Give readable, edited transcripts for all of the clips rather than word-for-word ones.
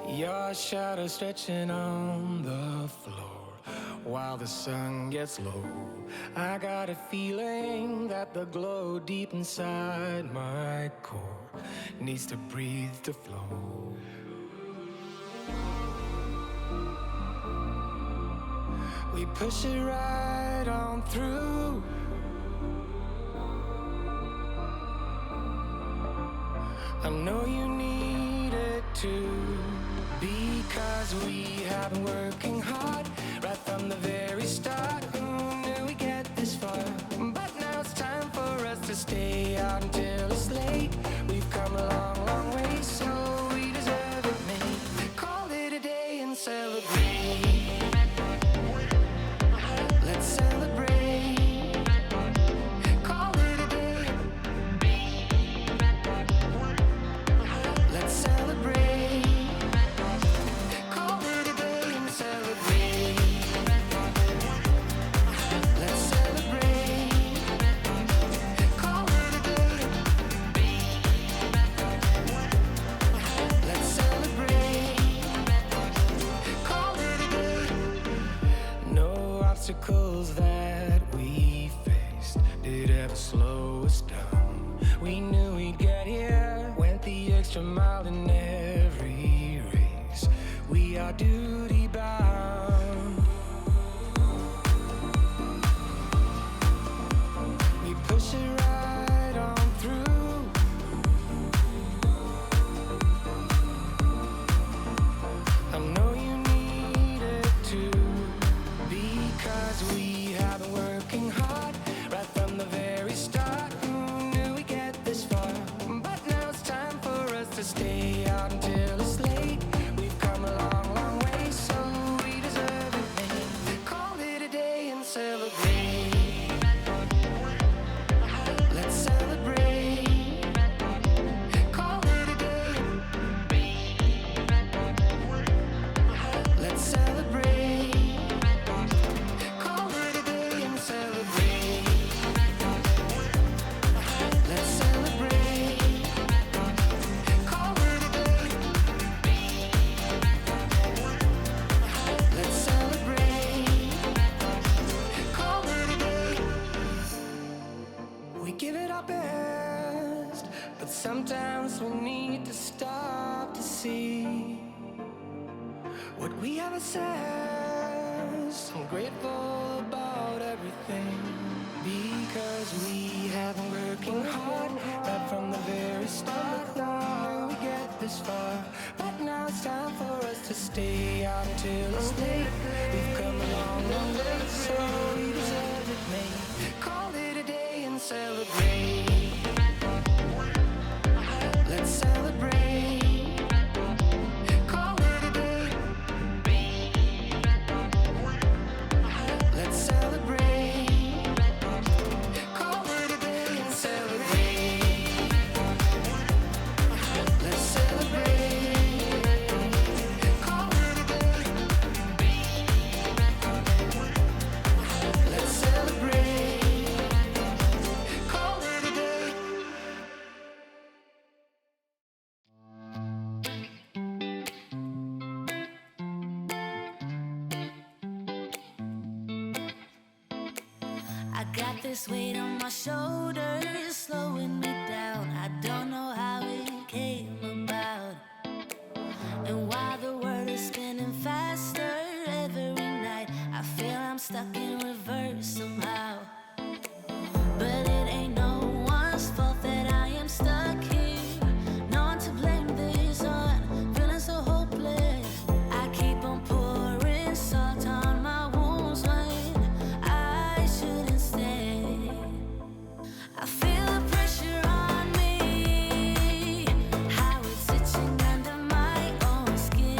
Your shadow stretching on the floor while the sun gets low. I got a feeling that the glow deep inside my core needs to breathe to flow. We push it right on through. I know you need it too, because we have been working hard right from the very start. Who knew we'd get this far? But now it's time for us to stay out until it's late. We've come a long, long way, so we deserve it, mate. Call it a day and celebrate. Let's celebrate. Call it a day. Let's celebrate. Call it a day and celebrate. Let's celebrate. Call it a day. Let's celebrate. Call it a day. No obstacles that we faced did ever slow us down. We knew we'd get here, went the extra mile in every race. We are duty bound. We push it right on through. I know you need it too, because we have been working hard right from the very start. Who knew we'd get this far? But now it's time for us to stay out until it's late. We've come a long, long way, so we deserve it, mate. Call it a day and celebrate. Let's celebrate. Call it a day. Let's celebrate. Call it a day and celebrate. Let's celebrate. Call it a day. Let's celebrate. Call it a day. We give it our best, but sometimes we need to stop to see what we have assessed. I'm grateful about everything, because we have been working hard right from the very start. How we get this far? But now it's time for us to stay out until it's late. We've come a long, long way, so we deserve it, mate. Call it a day and celebrate. Let's celebrate. Call it a day. Let's celebrate. Call it a day and celebrate. Let's celebrate. Call it a day. Let's celebrate. Call it a day. I got this weight on my shoulders, slowing me down. I don't know how it came about. And while the world is spinning faster every night, I feel I'm stuck in reverse somehow. But it ain't no one's fault that I am stuck here. No one to blame this on, feeling so hopeless. I keep on pouring salt on my wounds when I shouldn't stay. I feel the pressure on me, how it's itching under my own skin.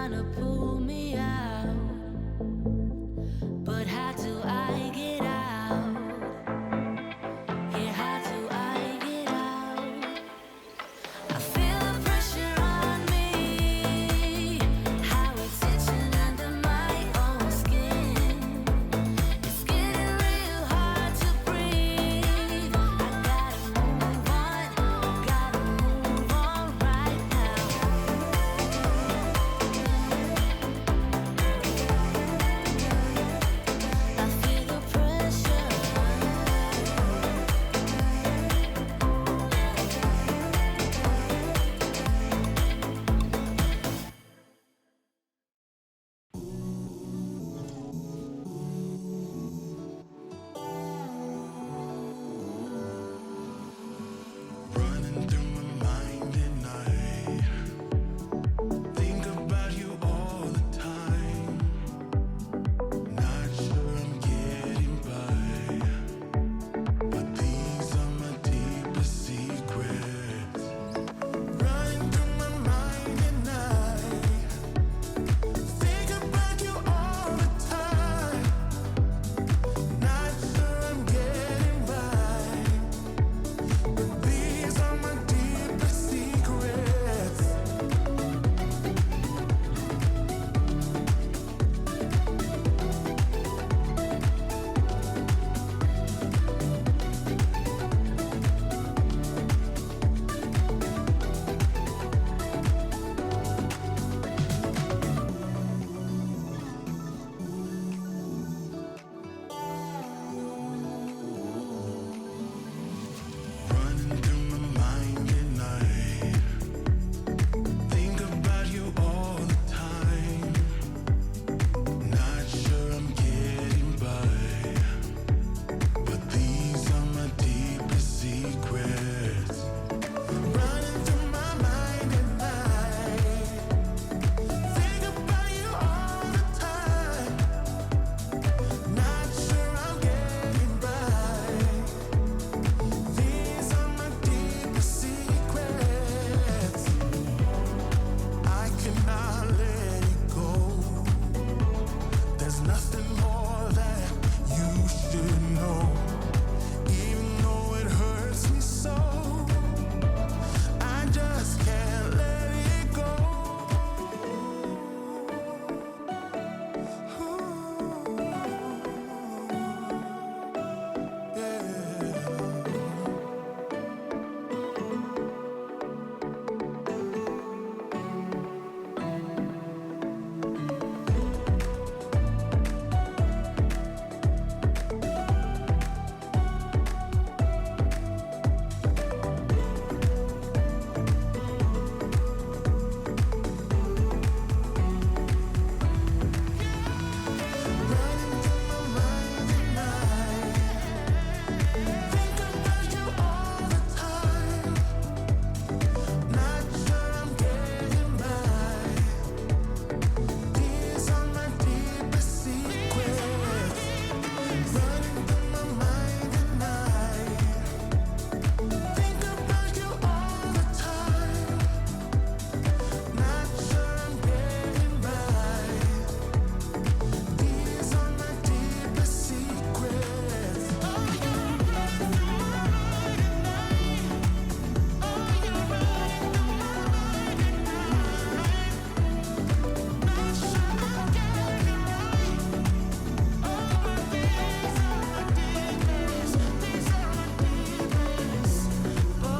trying to pull me out. But how do I get out? Yeah, how do I get out? I feel the pressure on me, how it's itching under my own skin. It's getting real hard to breathe. I gotta move on right now. I feel the pressure. Running through my mind at night. Think about you all the time. Not sure I'm getting by, but these are my deepest secrets. Running through my mind at night. Think about you all the time. Not sure I'm getting by, but these are my deepest secrets. Running through my mind at night. Think about you all the time. Not sure I'm getting by, but these are my deepest secrets. Running through my mind at night. Think about you all the time. Not sure I'm getting by. These are my deepest secrets. I cannot let it go. There's nothing more that you should know. Even though it hurts me so, I just can't let it go. Running through my mind at night. Think about you all the time. Not sure I'm getting by. These are my deepest secrets. Running through my mind at night. Think about you all the time. Not sure I'm getting by. These are my deepest secrets. Oh, you're running through my mind at night. Oh, you're running through my mind at night. Not sure I'm getting right. Oh, but these are my deepest. These are my deepest. Oh,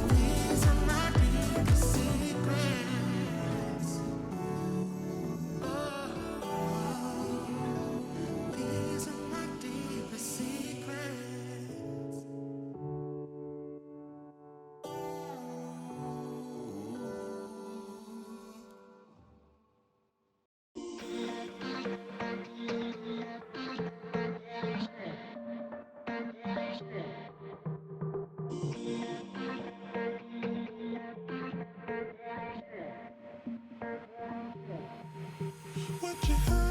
these are my deepest secrets. These are my deepest secrets. What you heard?